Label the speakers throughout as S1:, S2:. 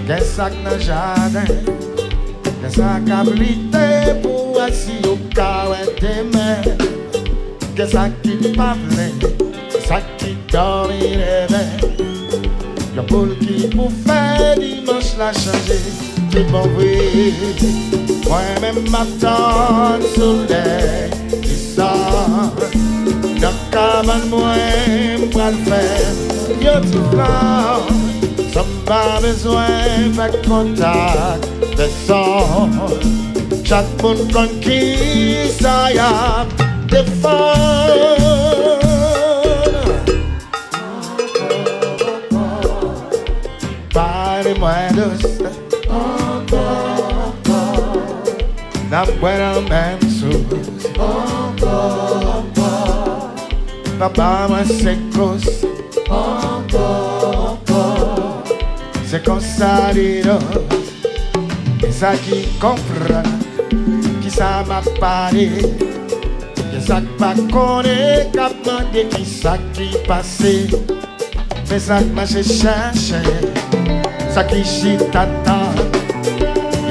S1: Qu'est sac dans jardin, qu'est sac abrité pour assis au carré des mains. Qu'est sac qui parle, sac qui dort et rêve. Y'a poule qui pour faire dimanche la changer. C'est pas vrai. Moi-même m'attends le soleil qui sort. Dans la cabane, moi, m'bra le faire. Y'a du plan. Ça m'a besoin de contact, de son. Chaque monde conquis, ça y a des fonds. Parlez-moi douce. La buena même chose. Papa, moi, c'est cause. C'est comme ça, dis-le. Et ça qui comprend, qui ça m'a parlé. Et ça qui pas connaît, qui a demandé qui ça qui passé. Mais ça qui m'a cherché, ça qui chitata.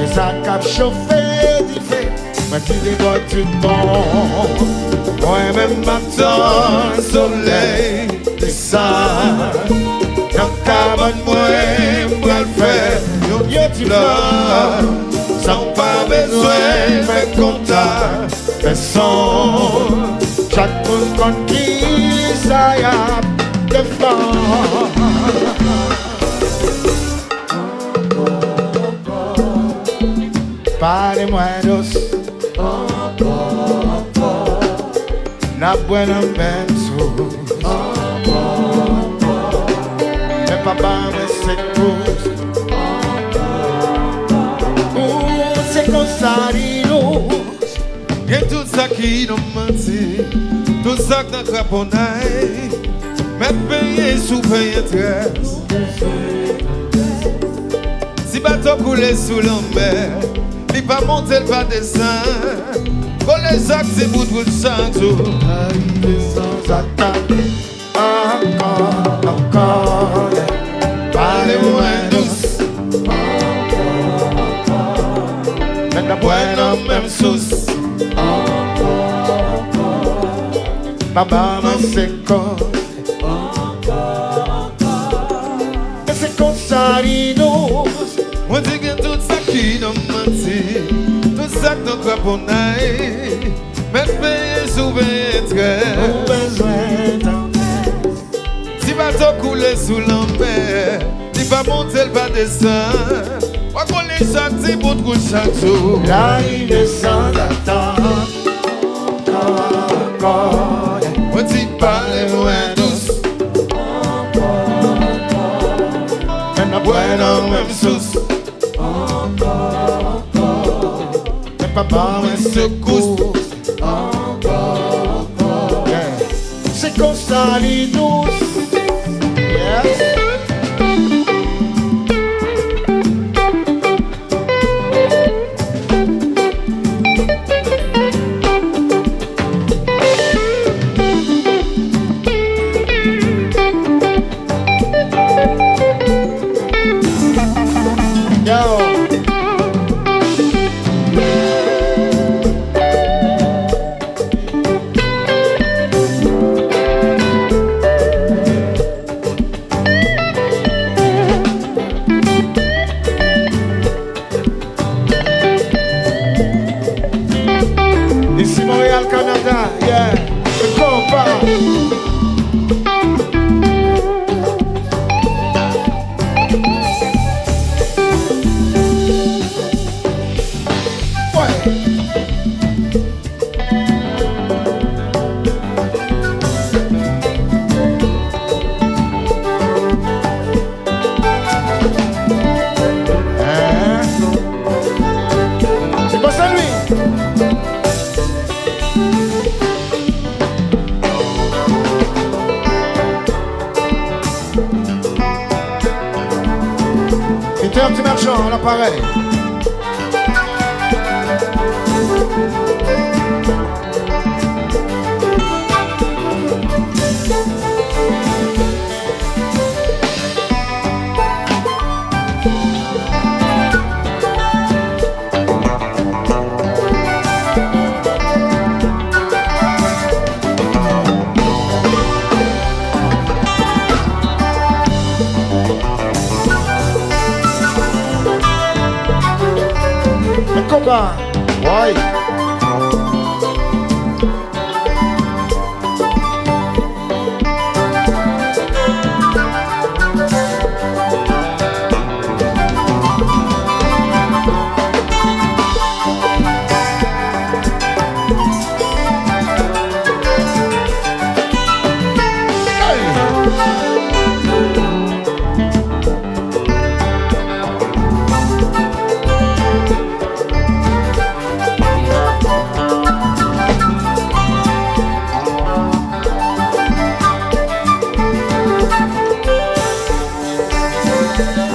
S1: Et ça qui a chauffé, dit fait, m'a dit des bois tout bon. Moi-même m'attends le soleil, des ça. Dans la cabane, moi, m'bra le faire. Y'a du plan, sans pas besoin de contact. Personne, chaque monde conquis, ça y a des fonds. Parlez-moi douce. La buena même chose. Papa, mais c'est cause. C'est comme ça, dis-nous.
S2: Et tout ça qui nous mentit, tout ça qui nous craponnaille, mais payer sous payer tresse. Si bateau coule sous l'ombre, il va monter, il va descendre. Quand les sacs, c'est bout de chaque jour.
S1: Arriver sans attaque, encore. Parlez-moi douce. Mais la buena même sauce. Papa m'a c'est cause. Mais c'est comme ça, dis-nous.
S2: Moi dis que tout ça qui nous mentit, tout ça qui nous craponnaille, mais payer sous payer
S1: Au besoin d'un
S2: si bateau coule sous l'enfer, il va monter, il va descendre. Moi qu'on les chaque petit bout de chaque jour.
S1: l'arrivée sans attendre. Encore.
S2: Moi dis parlez-moi douce.
S1: Mais la buena même sauce. Mais papa me secoue. Yeah. C'est comme ça, les douces. Yes. Ici Montréal, Canada, yeah, le compas. C'est quoi ça lui? C'était un petit marchand, l'appareil. copain. Ouais.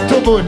S1: Tout bon. Ouais.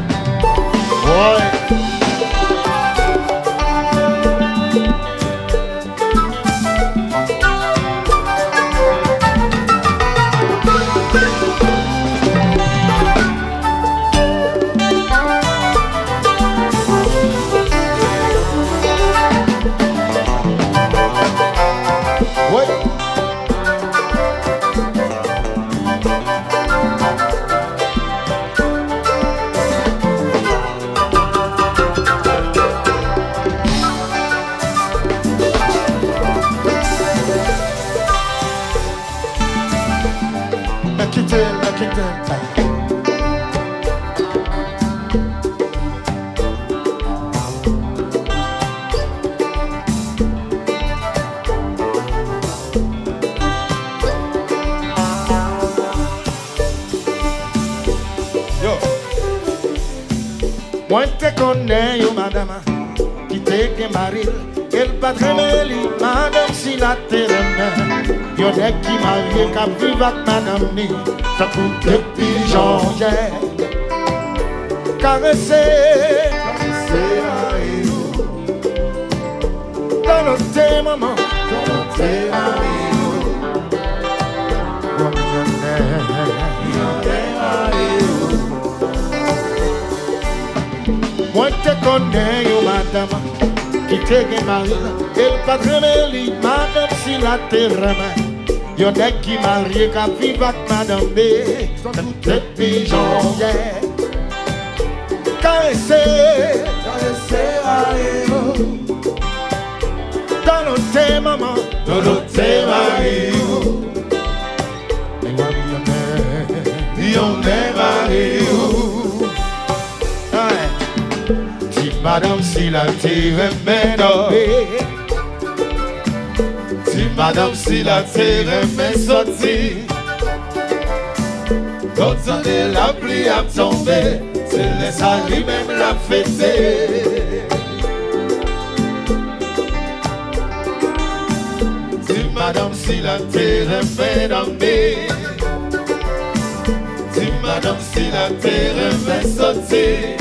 S1: Moi te connais, yo madame, qui te gen maril, elle pas très li, madame si la terre yo n'est qui marié, qu'à vivre avec madame ni, ça coûte de pigeon, caresser, dans notre maman, dans notre moi te connais, yo madame, qui te gen maril, elle pas très li, madame si la terre yo n'est qui marié, qu'à vivre avec madame ni, ça coûte de pigeon, caresser, dans notre maman, dans notre marido. On est marido. Si madame si la terre est si madame si la terre est sortie, quand on est la pluie à tomber, c'est laisse à lui-même la fêter. Madame si la terre est tombée, si madame si la terre est sortie,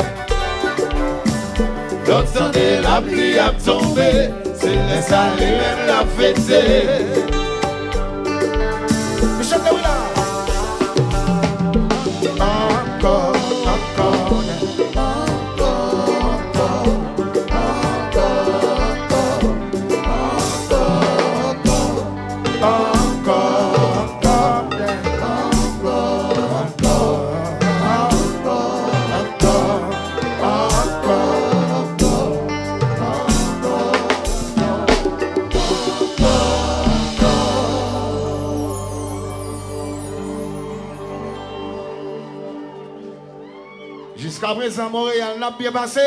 S1: l'entendez la pluie à tomber, c'est laisse aller même la fêter. Michel Dawila. Encore, encore. Jusqu'à présent, Montréal n'a bien passé.